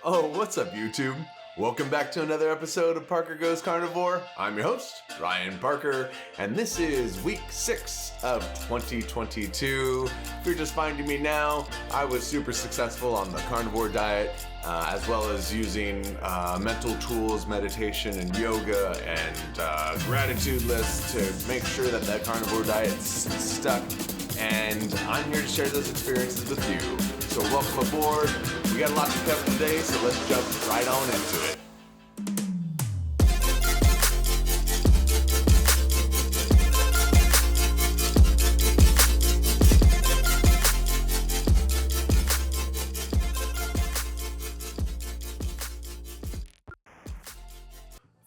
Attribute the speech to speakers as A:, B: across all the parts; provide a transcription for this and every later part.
A: Oh, what's up, YouTube? Welcome back to another episode of Parker Goes Carnivore. I'm your host, Ryan Parker, and this is week 6 of 2022. If you're just finding me now, I was super successful on the carnivore diet, as well as using mental tools, meditation, and yoga, and gratitude lists to make sure that that carnivore diet's stuck. And I'm here to share those experiences with you. So welcome aboard. We got a lot to cover today, so let's jump right on into it.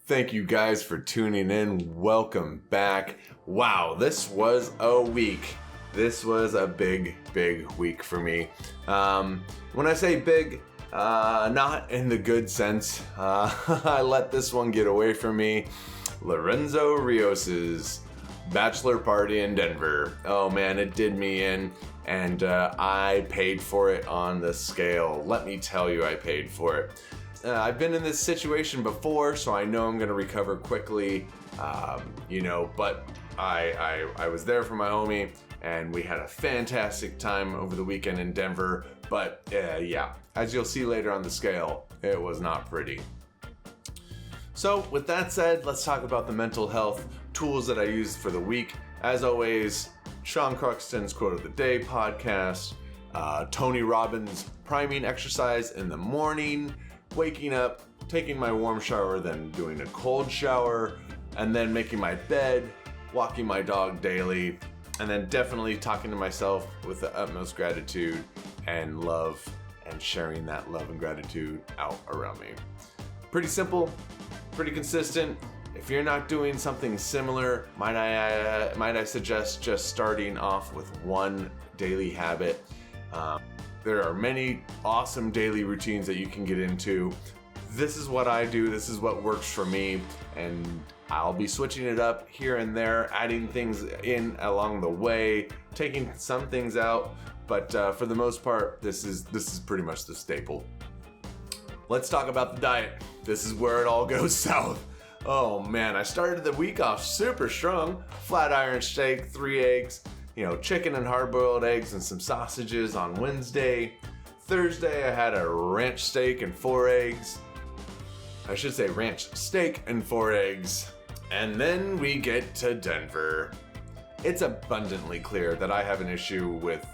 A: Thank you guys for tuning in. Welcome back. Wow, this was a week. This was a big week for me. When I say big, not in the good sense. I let this one get away from me. Lorenzo Rios's bachelor party in Denver. Oh man, it did me in, and I paid for it on the scale. Let me tell you, I paid for it. I've been in this situation before, so I know I'm gonna recover quickly. But I was there for my homie, and we had a fantastic time over the weekend in Denver. But yeah, as you'll see later on the scale, it was not pretty. So with that said, let's talk about the mental health tools that I used for the week. As always, Sean Croxton's Quote of the Day podcast, Tony Robbins' priming exercise in the morning, waking up, taking my warm shower, then doing a cold shower, and then making my bed, walking my dog daily, and then definitely talking to myself with the utmost gratitude and love, and sharing that love and gratitude out around me. Pretty simple, pretty consistent. If you're not doing something similar, might I suggest just starting off with one daily habit. There are many awesome daily routines that you can get into. This is what I do, this is what works for me, and I'll be switching it up here and there, adding things in along the way, taking some things out, but for the most part, this is pretty much the staple. Let's talk about the diet. This is where it all goes south. Oh man, I started the week off super strong. Flat iron steak, 3 eggs, chicken and hard-boiled eggs and some sausages on Wednesday. Thursday, I had a ranch steak and 4 eggs. I should say ranch steak and 4 eggs. And then we get to Denver. It's abundantly clear that I have an issue with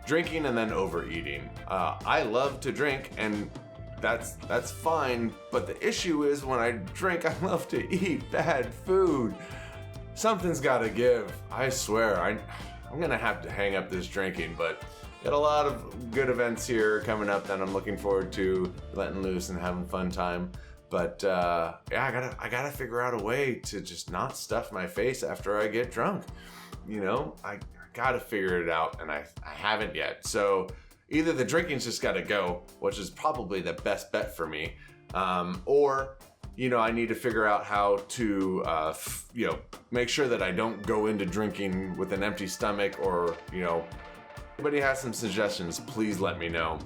A: drinking and then overeating. I love to drink, and that's fine, but the issue is when I drink, I love to eat bad food. Something's gotta give. I swear, I'm gonna have to hang up this drinking, but got a lot of good events here coming up that I'm looking forward to letting loose and having a fun time. But yeah, I gotta figure out a way to just not stuff my face after I get drunk. I gotta figure it out, and I haven't yet. So either the drinking's just gotta go, which is probably the best bet for me, or I need to figure out how to make sure that I don't go into drinking with an empty stomach, or anybody has some suggestions, please let me know.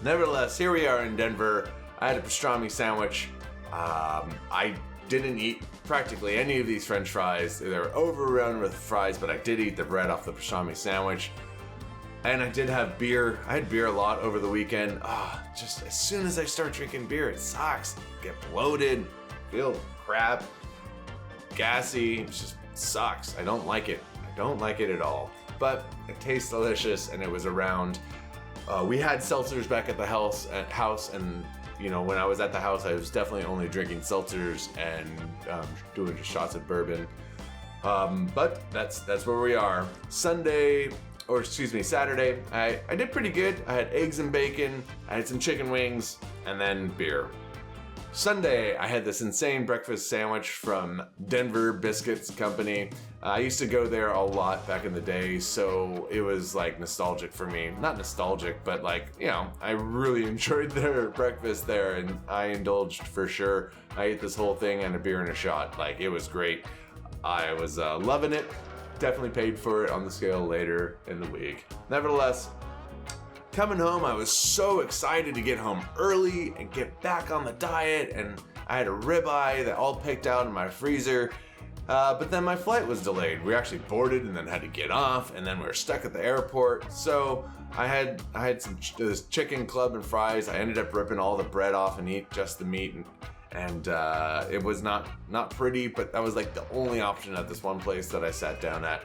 A: Nevertheless, here we are in Denver. I had a pastrami sandwich. I didn't eat practically any of these French fries. They were overrun with fries, but I did eat the bread off the pastrami sandwich. And I did have beer. I had beer a lot over the weekend. Just as soon as I start drinking beer, it sucks. Get bloated, feel crap, gassy. It just sucks. I don't like it. I don't like it at all. But it tastes delicious, and it was around. We had seltzers back at the house, and when I was at the house, I was definitely only drinking seltzers and doing just shots of bourbon. But that's where we are. Saturday, I did pretty good. I had eggs and bacon, I had some chicken wings, and then beer. Sunday, I had this insane breakfast sandwich from Denver Biscuits Company. I used to go there a lot back in the day, so it was like nostalgic for me. Not nostalgic, but I really enjoyed their breakfast there, and I indulged for sure. I ate this whole thing and a beer and a shot. It was great. I was loving it. Definitely paid for it on the scale later in the week. Nevertheless, coming home, I was so excited to get home early and get back on the diet, and I had a ribeye that all picked out in my freezer. But then my flight was delayed. We actually boarded and then had to get off, and then we were stuck at the airport. So I had this chicken club and fries. I ended up ripping all the bread off and eat just the meat, and it was not pretty, but that was like the only option at this one place that I sat down at.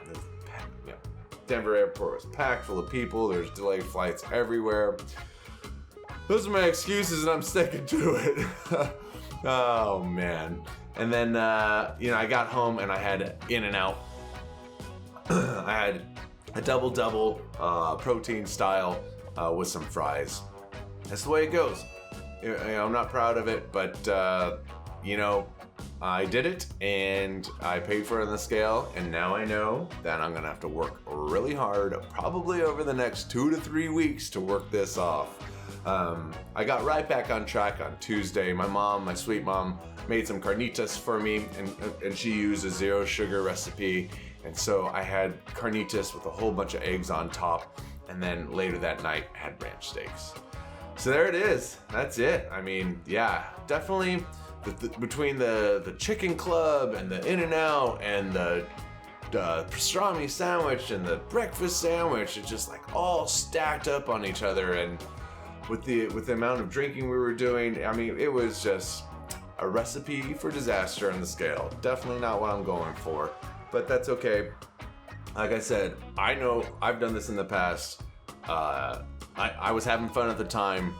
A: Denver airport was packed full of people. There's delayed flights everywhere. Those are my excuses, and I'm sticking to it. Oh man. And then, I got home and I had In-N-Out. I had a double protein style with some fries. That's the way it goes. I'm not proud of it, but, I did it and I paid for it on the scale. And now I know that I'm going to have to work really hard, probably over the next 2 to 3 weeks to work this off. I got right back on track on Tuesday. My sweet mom, made some carnitas for me, and she used a 0 sugar recipe. And so I had carnitas with a whole bunch of eggs on top. And then later that night, I had ranch steaks. So there it is. That's it. I mean, yeah, definitely between the chicken club and the In-N-Out and the pastrami sandwich and the breakfast sandwich, it's just like all stacked up on each other. And with the amount of drinking we were doing, I mean, it was just a recipe for disaster on the scale. Definitely not what I'm going for, but that's okay. Like I said, I know I've done this in the past. I was having fun at the time,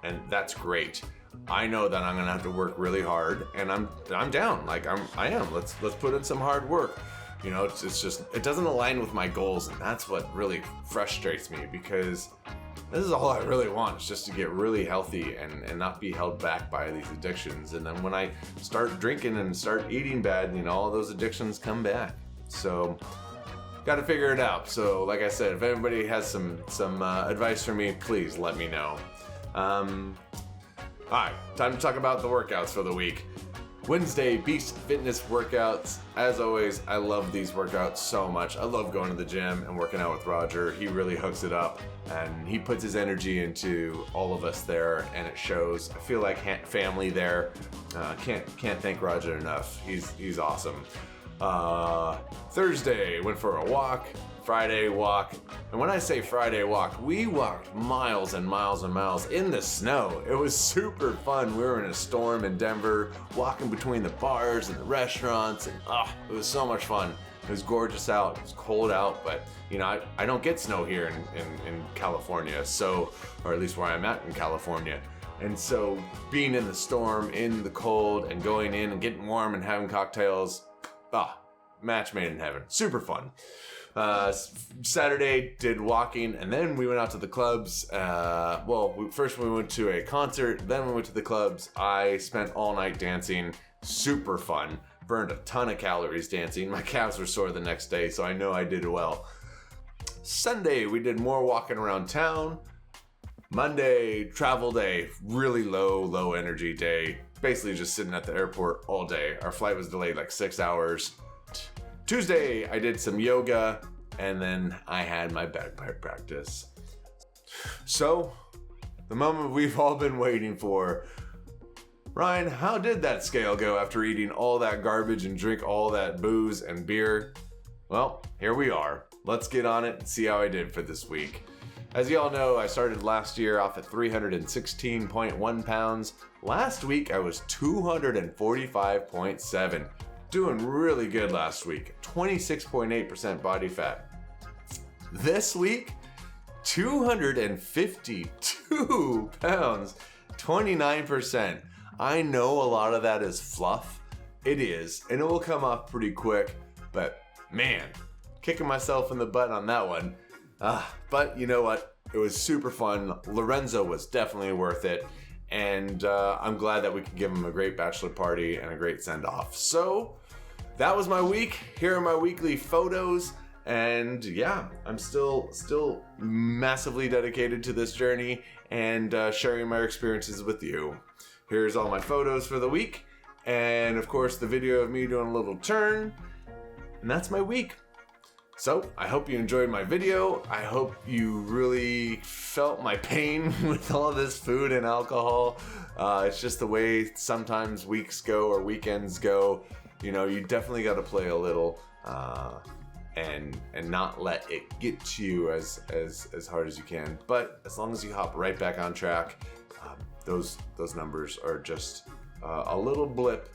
A: and that's great. I know that I'm gonna have to work really hard, and I'm down. Like I am. Let's put in some hard work. It's just, it doesn't align with my goals, and that's what really frustrates me, because this is all I really want, is just to get really healthy and not be held back by these addictions. And then when I start drinking and start eating bad, all those addictions come back. So, got to figure it out. So, like I said, if anybody has some advice for me, please let me know. Alright, time to talk about the workouts for the week. Wednesday, Beast Fitness workouts. As always, I love these workouts so much. I love going to the gym and working out with Roger. He really hooks it up, and he puts his energy into all of us there, and it shows. I feel like family there. Can't thank Roger enough. He's awesome. Thursday, went for a walk. Friday walk. And when I say Friday walk, we walked miles and miles and miles in the snow. It was super fun. We were in a storm in Denver, walking between the bars and the restaurants, and it was so much fun. It was gorgeous out. It was cold out, but I don't get snow here in California, so, or at least where I'm at in California. And so being in the storm, in the cold, and going in and getting warm and having cocktails, match made in heaven. Super fun. Saturday did walking, and then we went out to the clubs. First we went to a concert, then we went to the clubs. I spent all night dancing. Super fun. Burned a ton of calories dancing. My calves were sore the next day, so I know I did well. Sunday, we did more walking around town. Monday, travel day. Really low energy day. Basically just sitting at the airport all day. Our flight was delayed like 6 hours. Tuesday, I did some yoga, and then I had my bagpipe practice. So, the moment we've all been waiting for. Ryan, how did that scale go after eating all that garbage and drink all that booze and beer? Well, here we are. Let's get on it and see how I did for this week. As you all know, I started last year off at 316.1 pounds. Last week, I was 245.7. Doing really good last week. 26.8% body fat. This week, 252 pounds, 29%. I know a lot of that is fluff. It is, and it will come off pretty quick, but man, kicking myself in the butt on that one. But you know what? It was super fun. Lorenzo was definitely worth it. And I'm glad that we could give him a great bachelor party and a great send-off. So that was my week. Here are my weekly photos. And yeah, I'm still massively dedicated to this journey and sharing my experiences with you. Here's all my photos for the week. And of course, the video of me doing a little turn. And that's my week. So I hope you enjoyed my video. I hope you really felt my pain with all this food and alcohol. It's just the way sometimes weeks go or weekends go. You know, you definitely got to play a little and not let it get to you as hard as you can. But as long as you hop right back on track, those numbers are just a little blip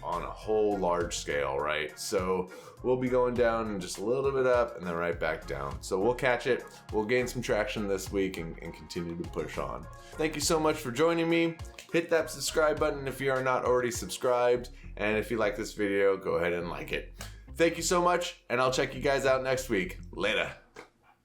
A: on a whole large scale, right? So we'll be going down and just a little bit up and then right back down. So we'll catch it. We'll gain some traction this week and continue to push on. Thank you so much for joining me. Hit that subscribe button if you are not already subscribed. And if you like this video, go ahead and like it. Thank you so much, and I'll check you guys out next week. Later.